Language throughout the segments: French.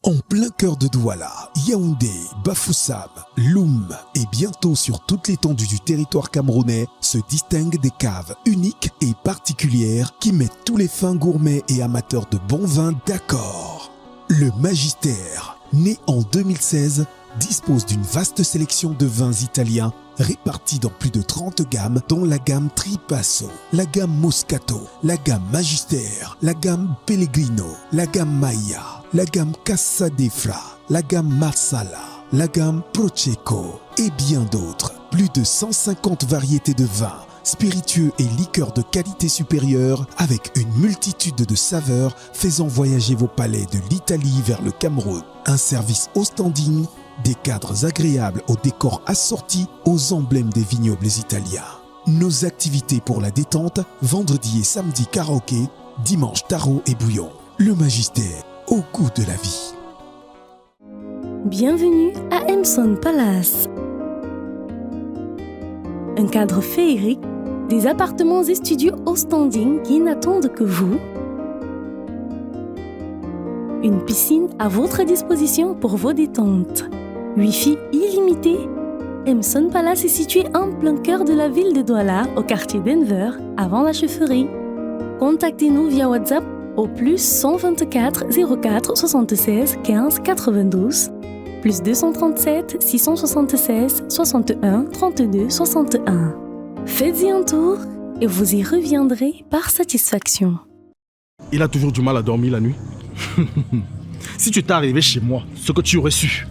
En plein cœur de Douala, Yaoundé, Bafoussam, Loum et bientôt sur toute l'étendue du territoire camerounais se distinguent des caves uniques et particulières qui mettent tous les fins gourmets et amateurs de bon vin d'accord. Le Magistère, né en 2016, dispose d'une vaste sélection de vins italiens répartis dans plus de 30 gammes, dont la gamme Tripasso, la gamme Moscato, la gamme Magistère, la gamme Pellegrino, la gamme Maya, la gamme Casadefla, la gamme Marsala, la gamme Prosecco et bien d'autres. Plus de 150 variétés de vins, spiritueux et liqueurs de qualité supérieure avec une multitude de saveurs faisant voyager vos palais de l'Italie vers le Cameroun. Un service au standing, des cadres agréables aux décors assortis aux emblèmes des vignobles italiens. Nos activités pour la détente, vendredi et samedi karaoké, dimanche tarot et bouillon. Le Magistère, au goût de la vie. Bienvenue à Emson Palace. Un cadre féerique, des appartements et studios au standing qui n'attendent que vous. Une piscine à votre disposition pour vos détentes. Wi-Fi illimité. Emson Palace est situé en plein cœur de la ville de Douala, au quartier Denver, avant la chefferie. Contactez-nous via WhatsApp au plus 124 04 76 15 92, plus 237 676 61 32 61. Faites-y un tour et vous y reviendrez par satisfaction. Il a toujours du mal à dormir la nuit. Si tu étais arrivé chez moi, ce que tu aurais su,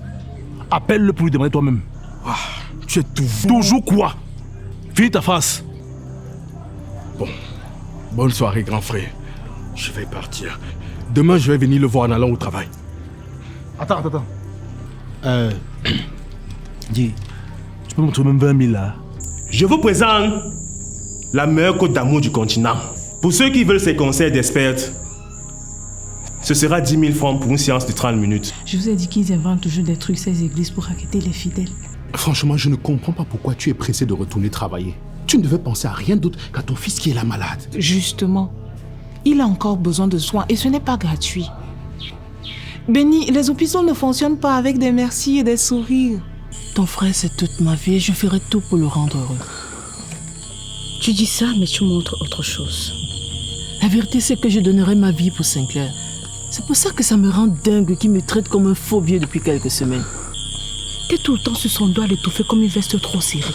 appelle-le pour lui demander toi-même. Ah, tu es toujours quoi? Finis ta face. Bon, bonne soirée, grand frère. Je vais partir. Demain, je vais venir le voir en allant au travail. Attends. Dis, tu peux me trouver même 20 000 là? Je vous présente la meilleure côte d'amour du continent. Pour ceux qui veulent ces conseils d'experts, ce sera 10 000 francs pour une séance de 30 minutes. Je vous ai dit qu'ils inventent toujours des trucs ces églises pour raqueter les fidèles. Franchement, je ne comprends pas pourquoi tu es pressé de retourner travailler. Tu ne devais penser à rien d'autre qu'à ton fils qui est là malade. Justement, il a encore besoin de soins et ce n'est pas gratuit. Benny, les hôpitaux ne fonctionnent pas avec des merci et des sourires. Ton frère, c'est toute ma vie et je ferai tout pour le rendre heureux. Tu dis ça, mais tu montres autre chose. La vérité, c'est que je donnerai ma vie pour Sinclair. C'est pour ça que ça me rend dingue qu'il me traite comme un faux vieux depuis quelques semaines. T'es tout le temps sur son doigt l'étouffer comme une veste trop serrée.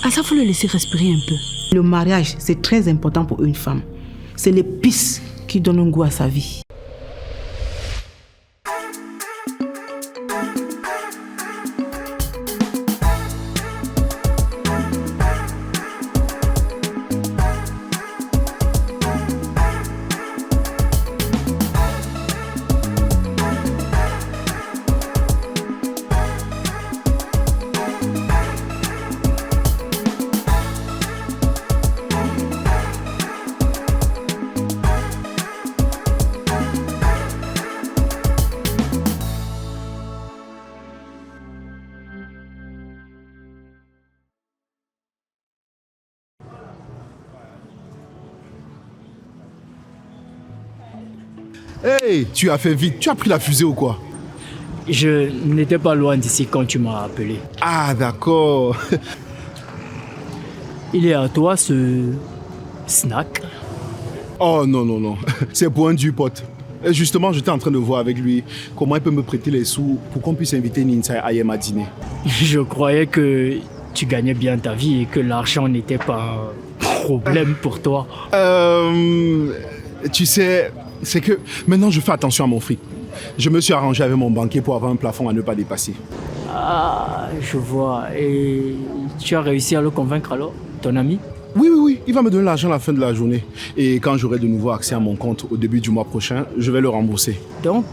À ça, faut le laisser respirer un peu. Le mariage, c'est très important pour une femme. C'est l'épice qui donne un goût à sa vie. Hey, tu as fait vite. Tu as pris la fusée ou quoi? Je n'étais pas loin d'ici quand tu m'as appelé. Ah, d'accord. Il est à toi ce snack? Oh non. C'est pour un du pote. Et justement, j'étais en train de voir avec lui comment il peut me prêter les sous pour qu'on puisse inviter Ninsa et Ayem à dîner. Je croyais que tu gagnais bien ta vie et que l'argent n'était pas un problème pour toi. Tu sais, c'est que maintenant je fais attention à mon fric. Je me suis arrangé avec mon banquier pour avoir un plafond à ne pas dépasser. Ah, je vois. Et tu as réussi à le convaincre alors, ton ami? Oui. Il va me donner l'argent à la fin de la journée. Et quand j'aurai de nouveau accès à mon compte au début du mois prochain, je vais le rembourser. Donc,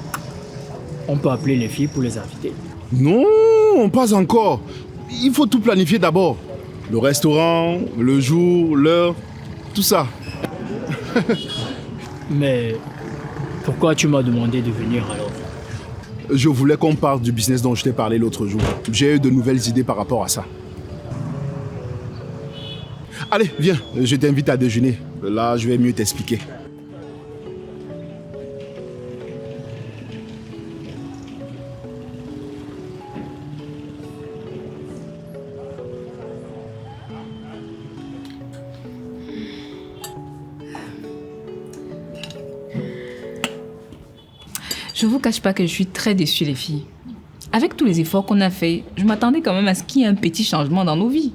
on peut appeler les filles pour les inviter? Non, pas encore. Il faut tout planifier d'abord. Le restaurant, le jour, l'heure, tout ça. Mais pourquoi tu m'as demandé de venir alors? Je voulais qu'on parle du business dont je t'ai parlé l'autre jour. J'ai eu de nouvelles idées par rapport à ça. Allez, viens, je t'invite à déjeuner. Là, je vais mieux t'expliquer. Je vous cache pas que je suis très déçue, les filles. Avec tous les efforts qu'on a faits, je m'attendais quand même à ce qu'il y ait un petit changement dans nos vies.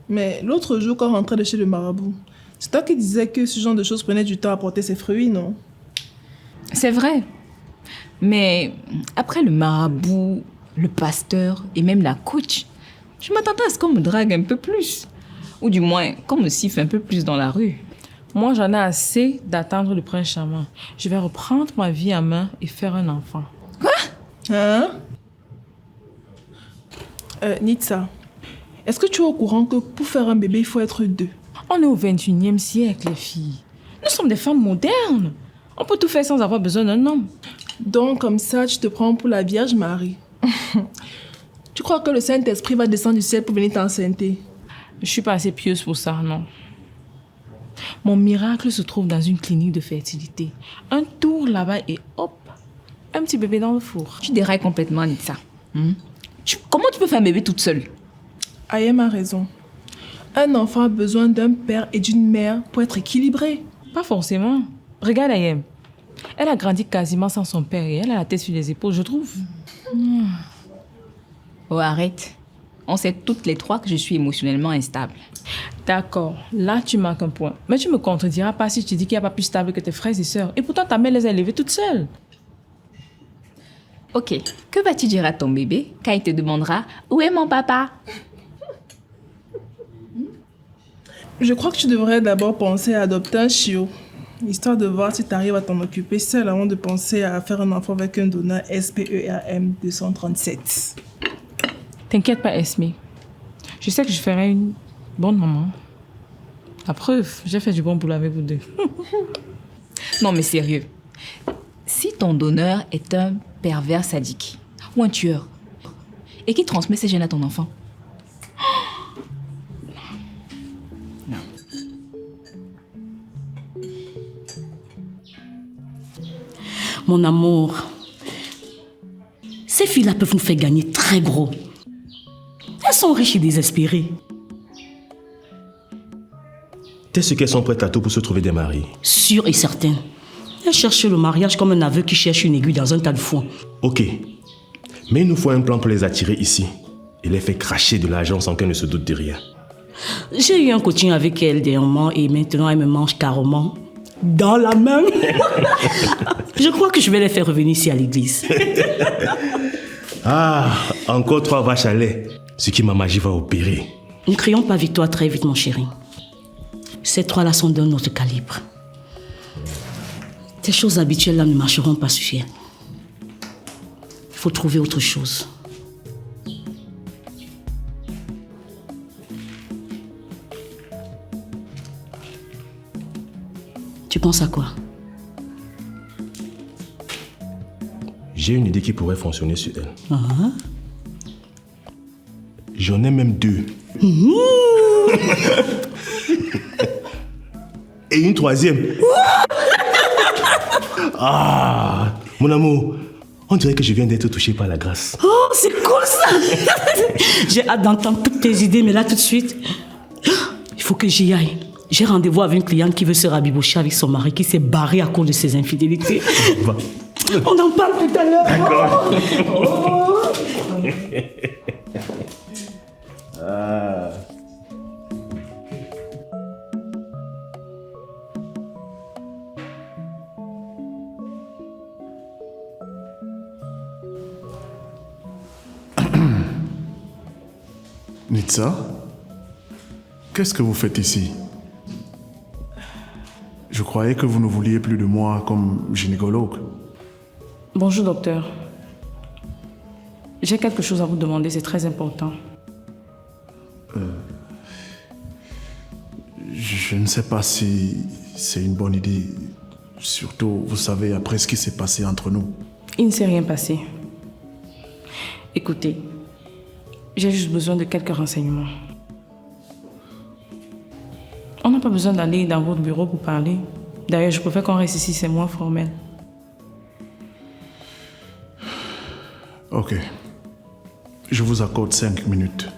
Mais l'autre jour, quand on rentrait de chez le marabout, c'est toi qui disais que ce genre de choses prenait du temps à porter ses fruits, non? C'est vrai. Mais après le marabout, le pasteur et même la coach, je m'attendais à ce qu'on me drague un peu plus. Ou du moins, qu'on me siffle un peu plus dans la rue. Moi, j'en ai assez d'attendre le prince charmant. Je vais reprendre ma vie en main et faire un enfant. Quoi? Hein? Nitsa, est-ce que tu es au courant que pour faire un bébé, il faut être 2? On est au 21e siècle, les filles. Nous sommes des femmes modernes. On peut tout faire sans avoir besoin d'un homme. Donc, comme ça, tu te prends pour la Vierge Marie. Tu crois que le Saint-Esprit va descendre du ciel pour venir t'enceinte? Je suis pas assez pieuse pour ça, non. Mon miracle se trouve dans une clinique de fertilité. Un tour là-bas et hop, un petit bébé dans le four. Tu dérailles complètement, Nitsa. Comment tu peux faire un bébé toute seule? Ayem a raison. Un enfant a besoin d'un père et d'une mère pour être équilibré. Pas forcément. Regarde Ayem. Elle a grandi quasiment sans son père et elle a la tête sur les épaules, je trouve. Oh, arrête. On sait toutes les trois que je suis émotionnellement instable. D'accord, là tu marques un point. Mais tu me contrediras pas si je te dis qu'il n'y a pas plus stable que tes frères et sœurs. Et pourtant ta mère les a élevés toutes seules. Ok, que vas-tu dire à ton bébé quand il te demandera « Où est mon papa ?» Je crois que tu devrais d'abord penser à adopter un chiot, histoire de voir si tu arrives à t'en occuper seul avant de penser à faire un enfant avec un donneur SPERM 237. T'inquiète pas, Esme. Je sais que je ferai une bonne maman. La preuve, j'ai fait du bon boulot avec vous deux. Non mais sérieux, si ton donneur est un pervers sadique ou un tueur et qui transmet ses gènes à ton enfant, non. Mon amour, ces filles-là peuvent nous faire gagner très gros. Elles sont riches et désespérées. Est-ce qu'elles sont prêtes à tout pour se trouver des maris? Sûr et certain. Elles cherchent le mariage comme un aveu qui cherche une aiguille dans un tas de foin. Ok. Mais il nous faut un plan pour les attirer ici et les faire cracher de l'argent sans qu'elles ne se doutent de rien. J'ai eu un coaching avec elles dernièrement et maintenant elles me mangent carrément dans la main. Je crois que je vais les faire revenir ici à l'église. Ah, encore 3 vaches à lait. Ce qui ma magie va opérer. Ne crions pas victoire très vite, mon chéri. Ces 3-là sont d'un autre calibre. Ces choses habituelles-là ne marcheront pas sur elle. Il faut trouver autre chose. Tu penses à quoi? J'ai une idée qui pourrait fonctionner sur elle. J'en ai même 2. Et une 3e. Ah, mon amour, on dirait que je viens d'être touché par la grâce. Oh, c'est cool ça. J'ai hâte d'entendre toutes tes idées, mais là tout de suite, il faut que j'y aille. J'ai rendez-vous avec une cliente qui veut se rabibocher avec son mari qui s'est barré à cause de ses infidélités. On en parle tout à l'heure. D'accord. Nitsa, qu'est-ce que vous faites ici? Je croyais que vous ne vouliez plus de moi comme gynécologue. Bonjour, docteur. J'ai quelque chose à vous demander, c'est très important. Je ne sais pas si c'est une bonne idée. Surtout, vous savez, après ce qui s'est passé entre nous. Il ne s'est rien passé. Écoutez, j'ai juste besoin de quelques renseignements. On n'a pas besoin d'aller dans votre bureau pour parler. D'ailleurs, je préfère qu'on reste ici, c'est moins formel. Ok. Je vous accorde 5 minutes.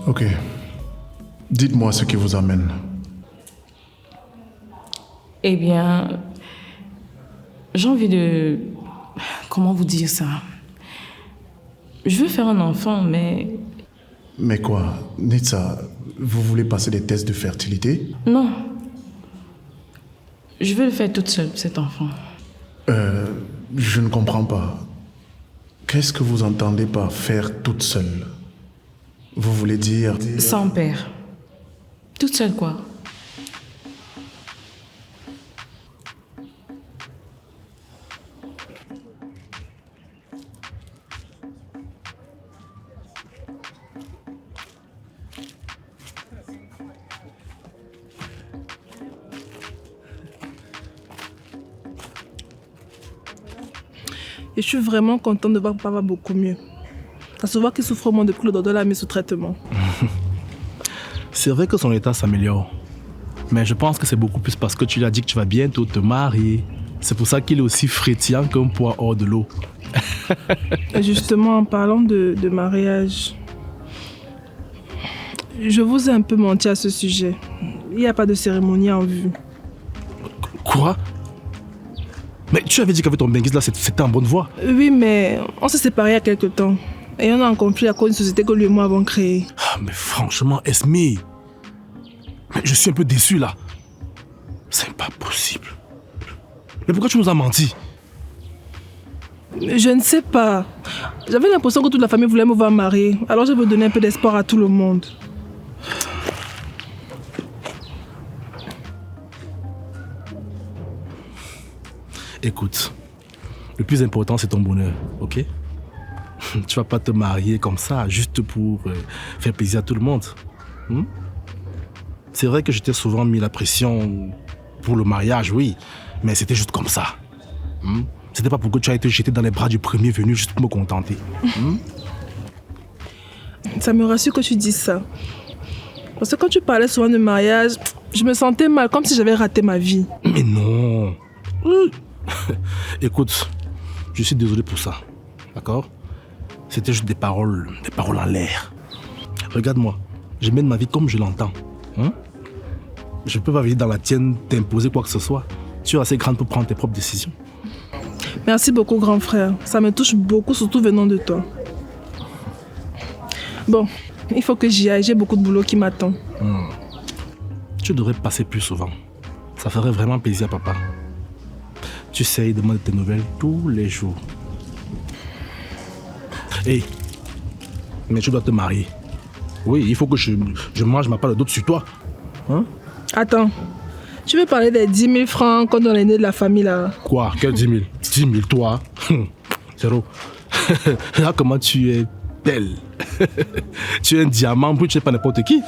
Ok. Dites-moi ce qui vous amène. Eh bien, j'ai envie de... Comment vous dire ça? Je veux faire un enfant, mais... Mais quoi, Nitsa, vous voulez passer des tests de fertilité? Non. Je veux le faire toute seule, cet enfant. Je ne comprends pas. Qu'est-ce que vous entendez par faire toute seule? Vous voulez dire... Sans père. Toute seule, quoi. Et je suis vraiment contente de voir que papa va beaucoup mieux. Ça se voit qu'il souffre moins depuis le docteur l'a mis sous traitement. C'est vrai que son état s'améliore. Mais je pense que c'est beaucoup plus parce que tu lui as dit que tu vas bientôt te marier. C'est pour ça qu'il est aussi frétillant qu'un poids hors de l'eau. Et justement, en parlant de mariage, je vous ai un peu menti à ce sujet. Il n'y a pas de cérémonie en vue. Quoi? Mais tu avais dit qu'avec ton benguise là, c'était en bonne voie. Oui, mais on s'est séparés il y a quelque temps. Et on a un conflit à cause d'une société que lui et moi avons créée. Ah, mais franchement, Esme, mais je suis un peu déçu là. C'est pas possible. Mais pourquoi tu nous as menti? Je ne sais pas. J'avais l'impression que toute la famille voulait me voir marier. Alors je veux donner un peu d'espoir à tout le monde. Écoute, le plus important c'est ton bonheur, ok? Tu vas pas te marier comme ça juste pour faire plaisir à tout le monde. C'est vrai que je t'ai souvent mis la pression pour le mariage, oui, mais c'était juste comme ça. C'était pas pour que tu aies été jeté dans les bras du premier venu juste pour me contenter. Ça me rassure que tu dises ça. Parce que quand tu parlais souvent de mariage, je me sentais mal, comme si j'avais raté ma vie. Mais non. Écoute, je suis désolé pour ça, d'accord? C'était juste des paroles en l'air. Regarde-moi, je mène ma vie comme je l'entends. Je peux pas venir dans la tienne t'imposer quoi que ce soit. Tu es assez grande pour prendre tes propres décisions. Merci beaucoup, grand frère. Ça me touche beaucoup, surtout venant de toi. Bon, il faut que j'y aille. J'ai beaucoup de boulot qui m'attend. Tu devrais passer plus souvent. Ça ferait vraiment plaisir à papa. Tu sais, il demande tes nouvelles tous les jours. Hey, mais tu dois te marier. Oui, il faut que je mange ma part de doute sur toi. Attends, tu veux parler des 10 000 francs qu'on donne l'aîné de la famille là? Quoi? Quel 10 000? 10 000, toi? Zéro. Là, comment tu es belle. Tu es un diamant, puis tu n'es pas n'importe qui.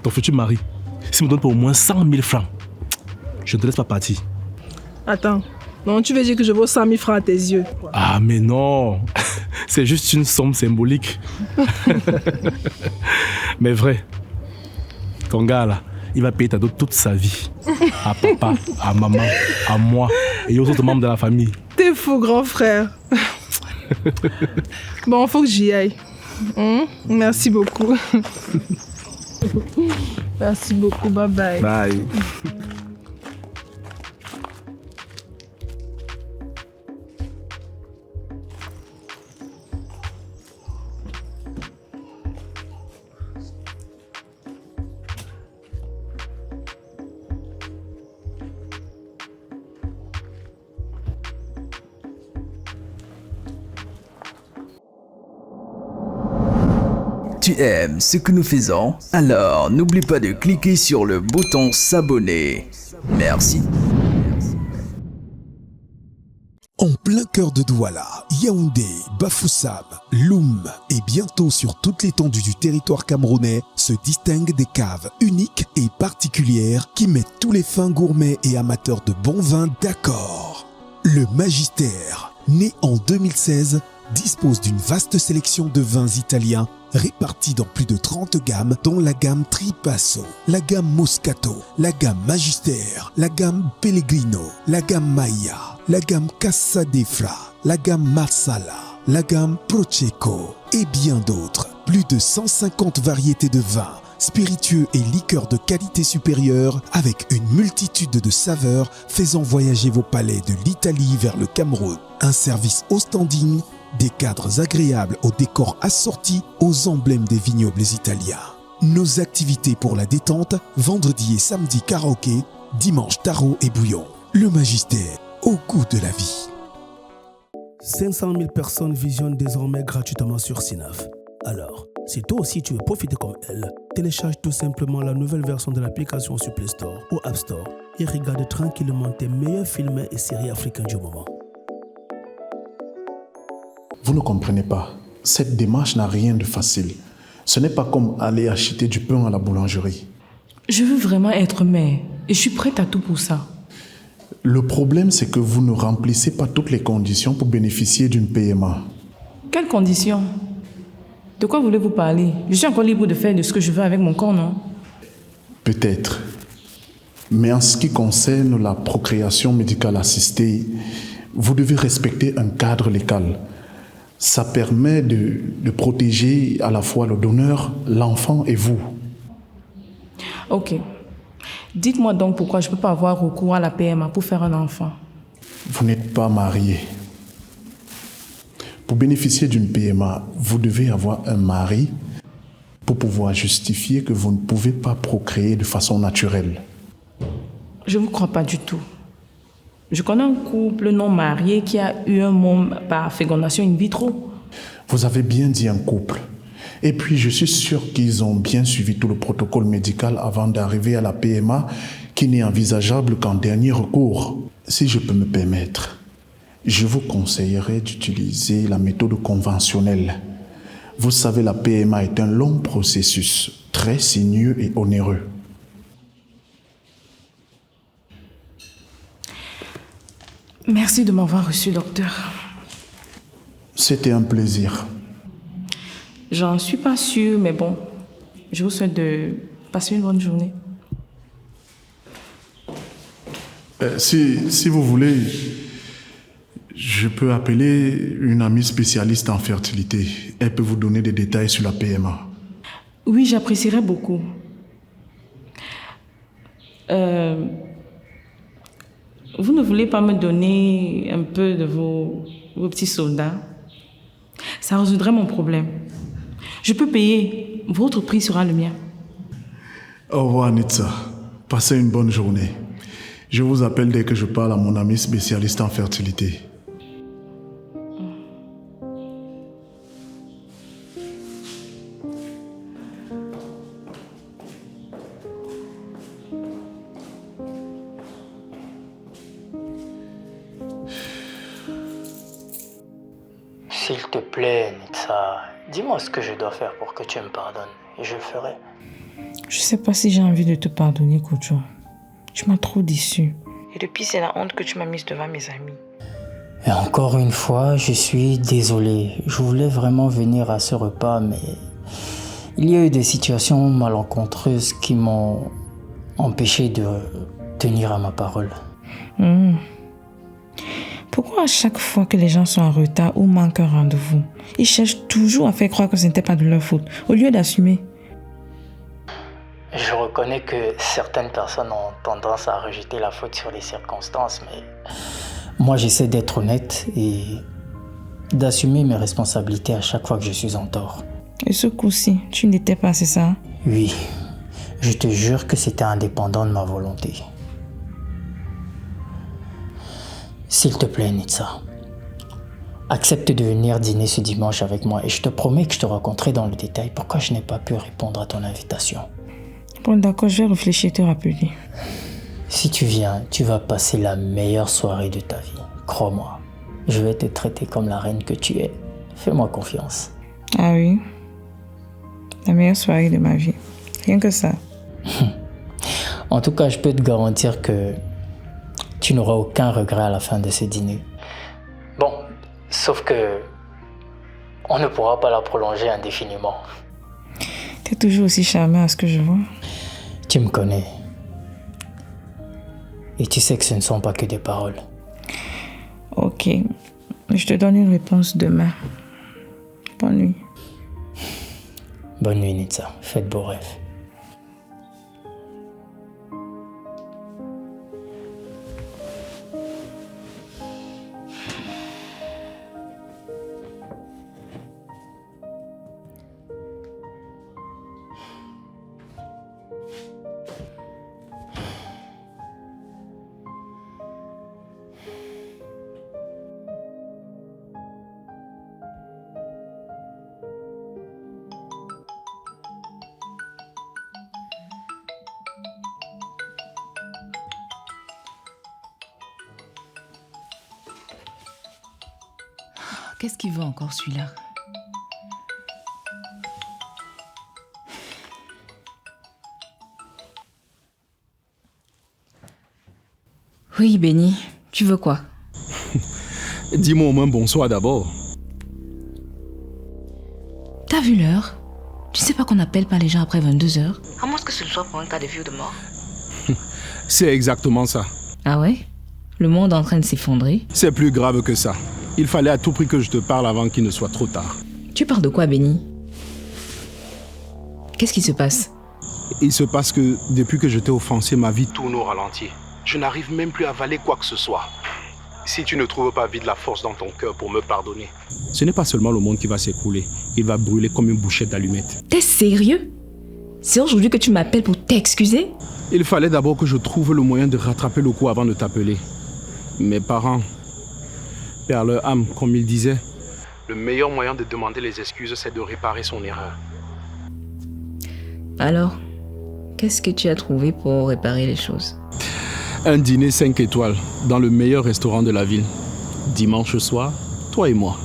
Ton futur mari, s'il me donne pour au moins 100 000 francs, je ne te laisse pas partir. Attends, non, tu veux dire que je vaux 100 000 francs à tes yeux? Ah, mais non. C'est juste une somme symbolique. Mais vrai. Ton gars là, il va payer ta dot toute sa vie. À papa, à maman, à moi et aux autres membres de la famille. T'es fou, grand frère. Bon, faut que j'y aille. Merci beaucoup. Merci beaucoup, bye bye. Bye. Tu aimes ce que nous faisons? Alors n'oublie pas de cliquer sur le bouton s'abonner. Merci. En plein cœur de Douala, Yaoundé, Bafoussam, Loum et bientôt sur toute l'étendue du territoire camerounais se distinguent des caves uniques et particulières qui mettent tous les fins gourmets et amateurs de bon vin d'accord. Le Magistère, né en 2016, dispose d'une vaste sélection de vins italiens répartis dans plus de 30 gammes dont la gamme Tripasso, la gamme Moscato, la gamme Magistère, la gamme Pellegrino, la gamme Maya, la gamme Casadefla, la gamme Marsala, la gamme Prosecco et bien d'autres. Plus de 150 variétés de vins, spiritueux et liqueurs de qualité supérieure avec une multitude de saveurs faisant voyager vos palais de l'Italie vers le Cameroun. Un service au standing, des cadres agréables aux décors assortis aux emblèmes des vignobles italiens. Nos activités pour la détente, vendredi et samedi karaoké, dimanche tarot et bouillon. Le Majesté, au goût de la vie. 500 000 personnes visionnent désormais gratuitement sur Synapse. Alors, si toi aussi tu veux profiter comme elle, télécharge tout simplement la nouvelle version de l'application sur Play Store ou App Store et regarde tranquillement tes meilleurs films et séries africains du moment. Vous ne comprenez pas. Cette démarche n'a rien de facile. Ce n'est pas comme aller acheter du pain à la boulangerie. Je veux vraiment être mère et je suis prête à tout pour ça. Le problème, c'est que vous ne remplissez pas toutes les conditions pour bénéficier d'une PMA. Quelles conditions? De quoi voulez-vous parler? Je suis encore libre de faire de ce que je veux avec mon corps, non? Peut-être. Mais en ce qui concerne la procréation médicale assistée, vous devez respecter un cadre légal. Ça permet de protéger à la fois le donneur, l'enfant et vous. Ok. Dites-moi donc pourquoi je ne peux pas avoir recours à la PMA pour faire un enfant. Vous n'êtes pas marié. Pour bénéficier d'une PMA, vous devez avoir un mari pour pouvoir justifier que vous ne pouvez pas procréer de façon naturelle. Je ne vous crois pas du tout. Je connais un couple non marié qui a eu un môme par fécondation in vitro. Vous avez bien dit un couple. Et puis, je suis sûr qu'ils ont bien suivi tout le protocole médical avant d'arriver à la PMA, qui n'est envisageable qu'en dernier recours. Si je peux me permettre, je vous conseillerais d'utiliser la méthode conventionnelle. Vous savez, la PMA est un long processus, très sinueux et onéreux. Merci de m'avoir reçu, docteur. C'était un plaisir. J'en suis pas sûre, mais bon, je vous souhaite de passer une bonne journée. Si vous voulez, je peux appeler une amie spécialiste en fertilité. Elle peut vous donner des détails sur la PMA. Oui, j'apprécierais beaucoup. Vous ne voulez pas me donner un peu de vos petits soldats? Ça résoudrait mon problème. Je peux payer. Votre prix sera le mien. Au revoir, Nitsa. Passez une bonne journée. Je vous appelle dès que je parle à mon ami spécialiste en fertilité. S'il te plaît, Nitsa, dis-moi ce que je dois faire pour que tu me pardonnes et je le ferai. Je sais pas si j'ai envie de te pardonner, Kojo. Tu m'as trop déçu. Et depuis, c'est la honte que tu m'as mise devant mes amis. Et encore une fois, je suis désolé. Je voulais vraiment venir à ce repas, mais il y a eu des situations malencontreuses qui m'ont empêché de tenir à ma parole. Pourquoi à chaque fois que les gens sont en retard ou manquent un rendez-vous, ils cherchent toujours à faire croire que ce n'était pas de leur faute, au lieu d'assumer? Je reconnais que certaines personnes ont tendance à rejeter la faute sur les circonstances, mais moi j'essaie d'être honnête et d'assumer mes responsabilités à chaque fois que je suis en tort. Et ce coup-ci, tu n'étais pas, c'est ça? Oui, je te jure que c'était indépendant de ma volonté. S'il te plaît, Nitsa, accepte de venir dîner ce dimanche avec moi et je te promets que je te raconterai dans le détail pourquoi je n'ai pas pu répondre à ton invitation. Bon, d'accord, je vais réfléchir et te rappeler. Si tu viens, tu vas passer la meilleure soirée de ta vie. Crois-moi, je vais te traiter comme la reine que tu es. Fais-moi confiance. Ah oui? La meilleure soirée de ma vie. Rien que ça. En tout cas, je peux te garantir que tu n'auras aucun regret à la fin de ce dîner. Bon, sauf que on ne pourra pas la prolonger indéfiniment. Tu es toujours aussi charmant à ce que je vois. Tu me connais. Et tu sais que ce ne sont pas que des paroles. Ok. Je te donne une réponse demain. Bonne nuit. Bonne nuit, Nitsa. Faites beaux rêves. Qu'est-ce qu'il veut encore celui-là? Oui, Benny, tu veux quoi? Dis-moi au moins bonsoir d'abord. T'as vu l'heure? Tu sais pas qu'on n'appelle pas les gens après 22h? À moins que ce soit pour un cas de vie ou de mort. C'est exactement ça. Ah ouais? Le monde est en train de s'effondrer? C'est plus grave que ça. Il fallait à tout prix que je te parle avant qu'il ne soit trop tard. Tu parles de quoi, Benny? Qu'est-ce qui se passe? Il se passe que depuis que je t'ai offensé, ma vie tourne au ralenti. Je n'arrive même plus à avaler quoi que ce soit. Si tu ne trouves pas vite la force dans ton cœur pour me pardonner, ce n'est pas seulement le monde qui va s'écrouler, il va brûler comme une bouchette d'allumettes. T'es sérieux? C'est aujourd'hui que tu m'appelles pour t'excuser? Il fallait d'abord que je trouve le moyen de rattraper le coup avant de t'appeler. Mes parents perdent leur âme, comme ils disaient. Le meilleur moyen de demander les excuses, c'est de réparer son erreur. Alors, qu'est-ce que tu as trouvé pour réparer les choses? Un dîner 5 étoiles dans le meilleur restaurant de la ville. Dimanche soir, toi et moi.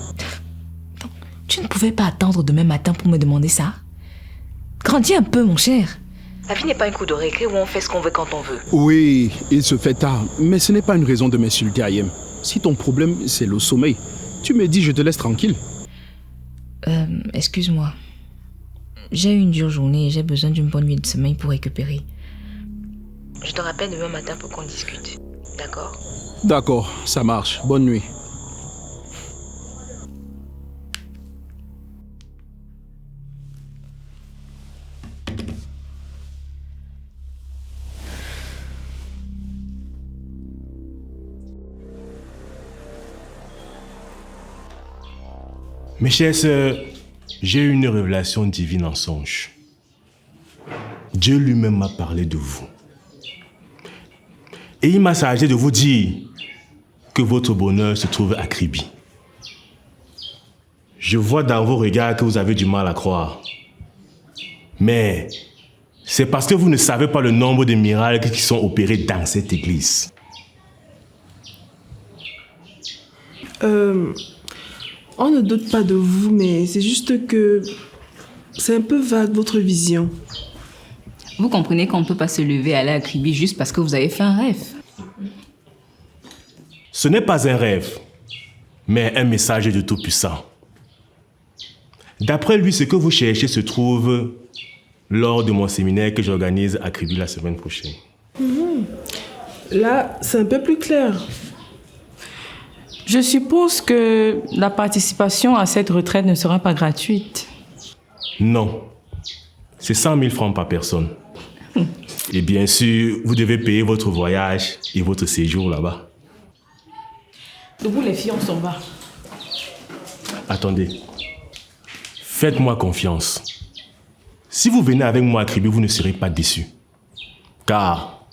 Tu ne pouvais pas attendre demain matin pour me demander ça? Grandis un peu, mon cher. La vie n'est pas un coup de récré où on fait ce qu'on veut quand on veut. Oui, il se fait tard, mais ce n'est pas une raison de m'insulter, Ayem. Si ton problème, c'est le sommeil, tu me dis je te laisse tranquille. Excuse-moi. J'ai eu une dure journée et j'ai besoin d'une bonne nuit de sommeil pour récupérer. Je te rappelle demain matin pour qu'on discute. D'accord? D'accord, ça marche. Bonne nuit. Mes chères sœurs, j'ai eu une révélation divine en songe. Dieu lui-même m'a parlé de vous. Et il m'a chargé de vous dire que votre bonheur se trouve à Kribi. Je vois dans vos regards que vous avez du mal à croire. Mais c'est parce que vous ne savez pas le nombre de miracles qui sont opérés dans cette église. On ne doute pas de vous, mais c'est juste que c'est un peu vague votre vision. Vous comprenez qu'on ne peut pas se lever et aller à Kribi juste parce que vous avez fait un rêve. Ce n'est pas un rêve, mais un message de Tout-Puissant. D'après lui, ce que vous cherchez se trouve lors de mon séminaire que j'organise à Kribi la semaine prochaine. Là, c'est un peu plus clair. Je suppose que la participation à cette retraite ne sera pas gratuite. Non. C'est 100 000 francs par personne. Et bien sûr, vous devez payer votre voyage et votre séjour là-bas. Debout les filles, on s'en va. Attendez. Faites-moi confiance. Si vous venez avec moi à Kribi, vous ne serez pas déçus. Car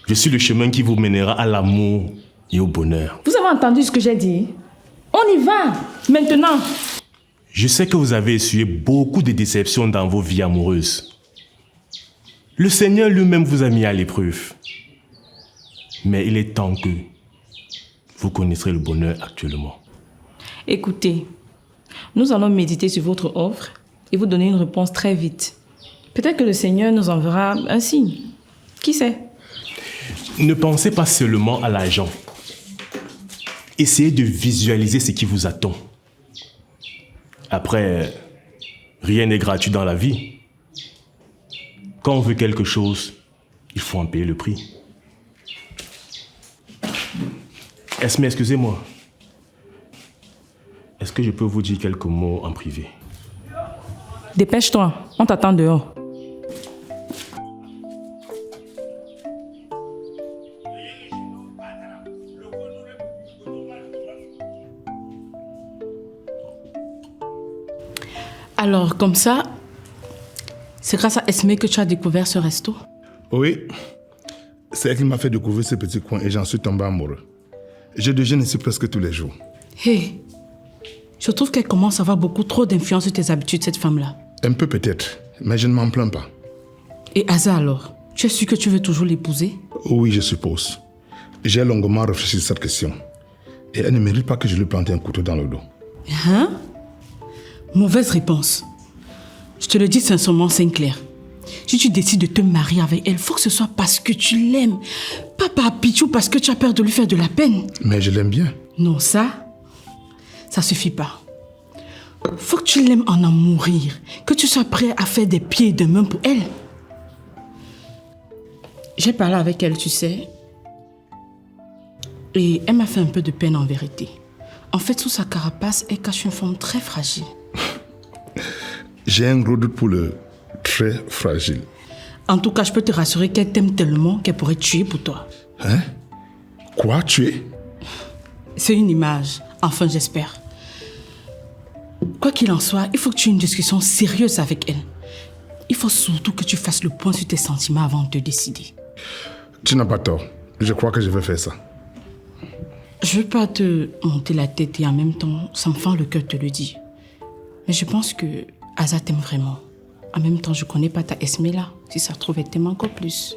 je suis le chemin qui vous mènera à l'amour et au bonheur. Vous avez entendu ce que j'ai dit? On y va, maintenant. Je sais que vous avez essuyé beaucoup de déceptions dans vos vies amoureuses. Le Seigneur lui-même vous a mis à l'épreuve. Mais il est temps que vous connaîtrez le bonheur actuellement. Écoutez, nous allons méditer sur votre offre et vous donner une réponse très vite. Peut-être que le Seigneur nous enverra un signe. Qui sait? Ne pensez pas seulement à l'argent. Essayez de visualiser ce qui vous attend. Après, rien n'est gratuit dans la vie. Quand on veut quelque chose, il faut en payer le prix. Esme, excusez-moi. Est-ce que je peux vous dire quelques mots en privé? Dépêche-toi, on t'attend dehors. Alors, comme ça, c'est grâce à Esme que tu as découvert ce resto? Oui, c'est elle qui m'a fait découvrir ce petit coin et j'en suis tombé amoureux. Je déjeune ici presque tous les jours. Hé, je trouve qu'elle commence à avoir beaucoup trop d'influence sur tes habitudes, cette femme-là. Un peu peut-être, mais je ne m'en plains pas. Et Asa alors, tu es sûr que tu veux toujours l'épouser? Oui, je suppose. J'ai longuement réfléchi sur cette question. Et elle ne mérite pas que je lui plante un couteau dans le dos. Hein? Mauvaise réponse. Je te le dis sincèrement, Sinclair. Si tu décides de te marier avec elle, faut que ce soit parce que tu l'aimes. Pas par pitié ou parce que tu as peur de lui faire de la peine. Mais je l'aime bien. Non, ça suffit pas. Faut que tu l'aimes en mourir. Que tu sois prêt à faire des pieds et des mains pour elle. J'ai parlé avec elle, tu sais. Et elle m'a fait un peu de peine en vérité. En fait, sous sa carapace, elle cache une forme très fragile. J'ai un gros doute pour le très fragile. En tout cas, je peux te rassurer qu'elle t'aime tellement qu'elle pourrait tuer pour toi. Hein? Quoi, tuer? C'est une image. Enfin, j'espère. Quoi qu'il en soit, il faut que tu aies une discussion sérieuse avec elle. Il faut surtout que tu fasses le point sur tes sentiments avant de te décider. Tu n'as pas tort. Je crois que je vais faire ça. Je veux pas te monter la tête et en même temps, ça me fend le cœur de te le dire. Mais je pense que Asa t'aime vraiment. En même temps, je connais pas ta Esme là. Si ça se trouve, elle t'aime encore plus.